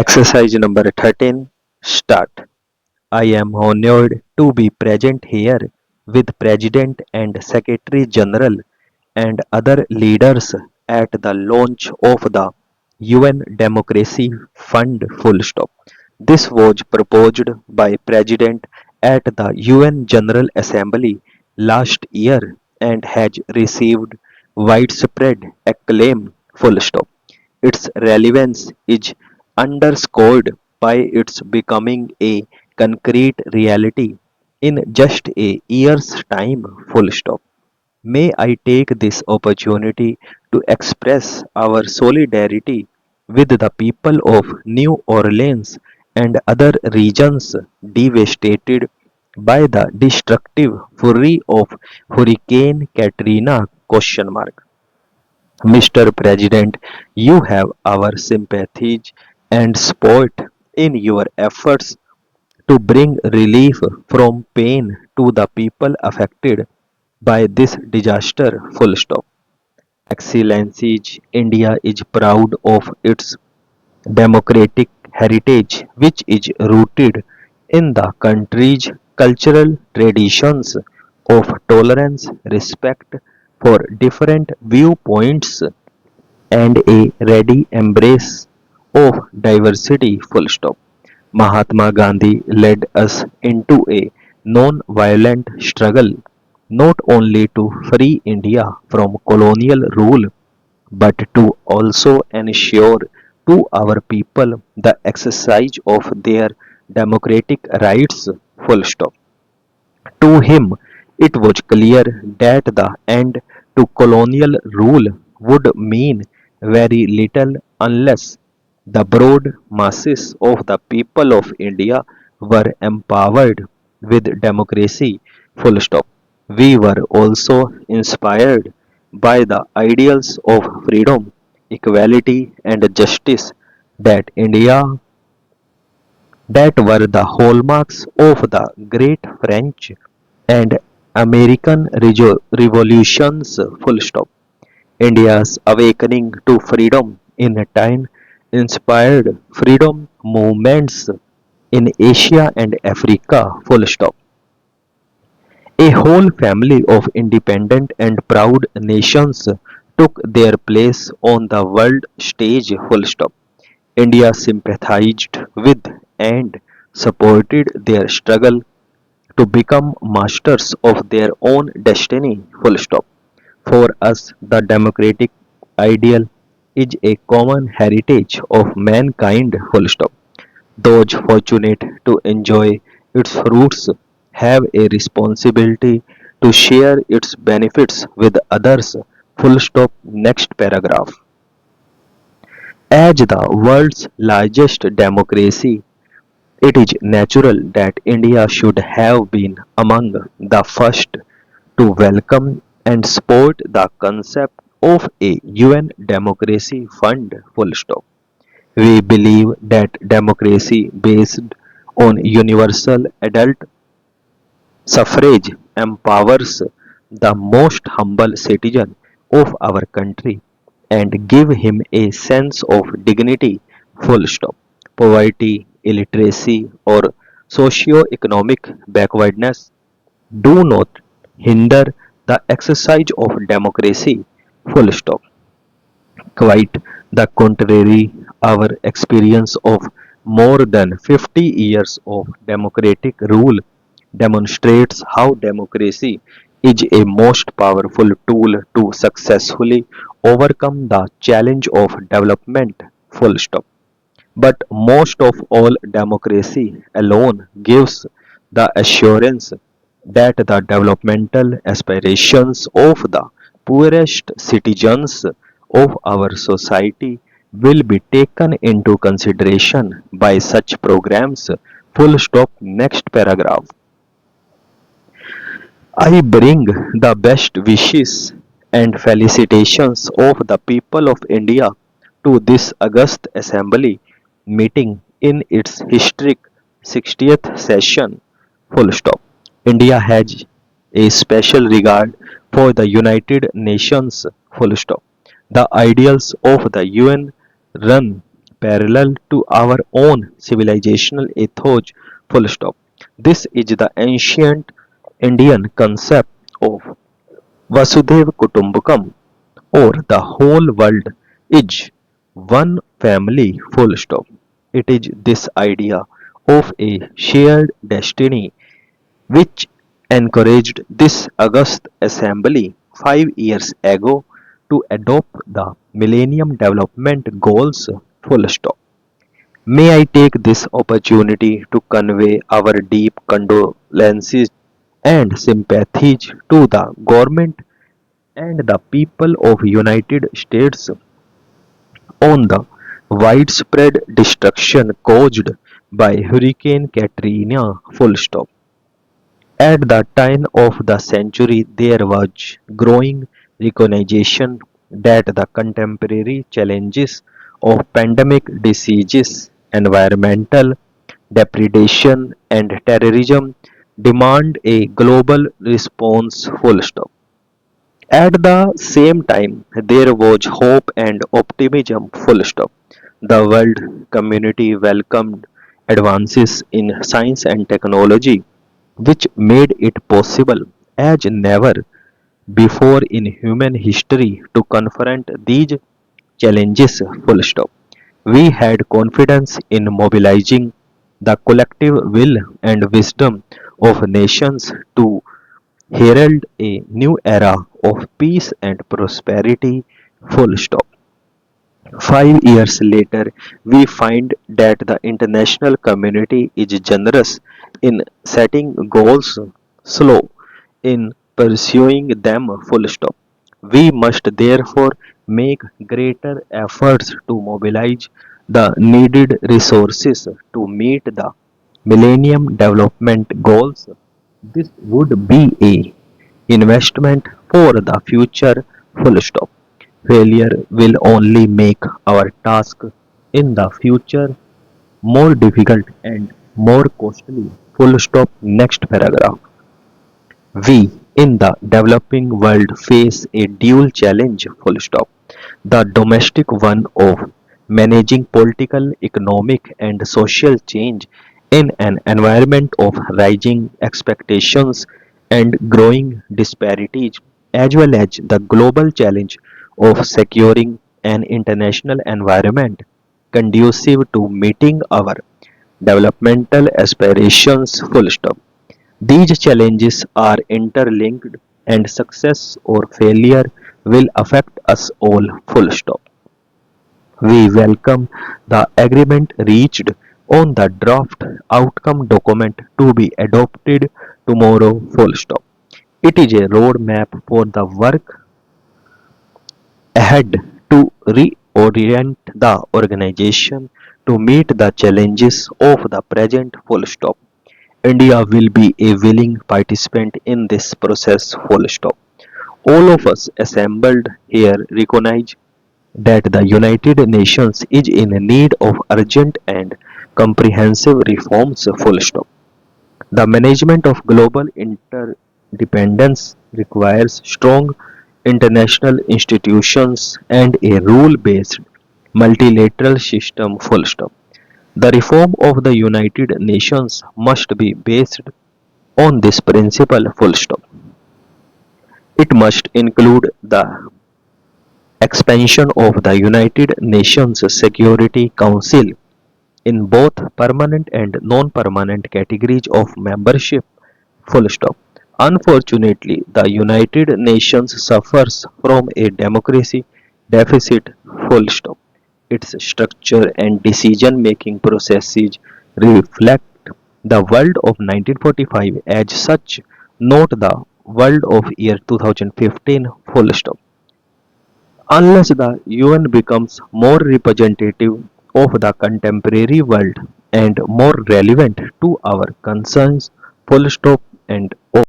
Exercise number 13. Start. I am honored to be present here with President and Secretary General and other leaders at the launch of the UN Democracy Fund. Full stop. This was proposed by President at the UN General Assembly last year and has received widespread acclaim. Full stop. Its relevance is underscored by its becoming a concrete reality in just a year's time. Full stop. May I take this opportunity to express our solidarity with the people of New Orleans and other regions devastated by the destructive fury of Hurricane Katrina? Question mark. Mr. President, you have our sympathies and support in your efforts to bring relief from pain to the people affected by this disaster. Full stop. Excellencies, India is proud of its democratic heritage, which is rooted in the country's cultural traditions of tolerance, respect for different viewpoints, and a ready embrace of diversity. Full stop. Mahatma Gandhi led us into a non-violent struggle not only to free India from colonial rule but to also ensure to our people the exercise of their democratic rights. Full stop. To him, it was clear that the end to colonial rule would mean very little unless the broad masses of the people of India were empowered with democracy. Full stop. We were also inspired by the ideals of freedom, equality, and justice that India that were the hallmarks of the great French and American revolutions. Full stop. India's awakening to freedom in time inspired freedom movements in Asia and Africa. Full stop. A whole family of independent and proud nations took their place on the world stage. Full stop. India sympathized with and supported their struggle to become masters of their own destiny. Full stop. For us, the democratic ideal is a common heritage of mankind. Full stop. Those fortunate to enjoy its fruits have a responsibility to share its benefits with others. Full stop. Next paragraph. As the world's largest democracy, it is natural that India should have been among the first to welcome and support the concept of a UN Democracy Fund. Full stop. We believe that democracy based on universal adult suffrage empowers the most humble citizen of our country and give him a sense of dignity. Full stop. Poverty, illiteracy, or socio-economic backwardness do not hinder the exercise of democracy. Full stop. Quite the contrary, our experience of more than 50 years of democratic rule demonstrates how democracy is a most powerful tool to successfully overcome the challenge of development. Full stop. But most of all, democracy alone gives the assurance that the developmental aspirations of the poorest citizens of our society will be taken into consideration by such programs. Full stop. Next paragraph. I bring the best wishes and felicitations of the people of India to this August Assembly meeting in its historic 60th session. Full stop. India has a special regard for the United Nations. Full stop. The ideals of the UN run parallel to our own civilizational ethos, full stop. This is the ancient Indian concept of Vasudhaiva Kutumbakam, or the whole world is one family, full stop. It is this idea of a shared destiny which encouraged this august assembly 5 years ago to adopt the Millennium Development Goals, full stop. May I take this opportunity to convey our deep condolences and sympathies to the government and the people of United States on the widespread destruction caused by Hurricane Katrina, full stop. At the turn of the century there was growing recognition that the contemporary challenges of pandemic diseases, environmental depredation and terrorism demand a global response, full stop. At the same time, there was hope and optimism, full stop. The world community welcomed advances in science and technology, which made it possible as never before in human history to confront these challenges, full stop. We had confidence in mobilizing the collective will and wisdom of nations to herald a new era of peace and prosperity, full stop. 5 years later, we find that the international community is generous in setting goals, slow in pursuing them, full stop. We must therefore make greater efforts to mobilize the needed resources to meet the Millennium Development Goals. This would be a investment for the future, full stop. Failure will only make our task in the future more difficult and more costly, full stop. Next paragraph. We in the developing world face a dual challenge, full stop. The domestic one of managing political, economic and social change in an environment of rising expectations and growing disparities, as well as the global challenge of securing an international environment conducive to meeting our developmental aspirations, full stop. These challenges are interlinked and success or failure will affect us all, full stop. We welcome the agreement reached on the draft outcome document to be adopted tomorrow, full stop. It is a roadmap for the work ahead to reorient the organization to meet the challenges of the present, full stop. India will be a willing participant in this process, full stop. All of us assembled here recognize that the United Nations is in need of urgent and comprehensive reforms, full stop. The management of global interdependence requires strong international institutions and a rule-based multilateral system, full stop. The reform of the United Nations must be based on this principle, full stop. It must include the expansion of the United Nations Security Council in both permanent and non-permanent categories of membership, full stop. Unfortunately, the United Nations suffers from a democracy deficit, full stop. Its structure and decision-making processes reflect the world of 1945 as such, not the world of year 2015, full stop. Unless the UN becomes more representative of the contemporary world and more relevant to our concerns, full stop and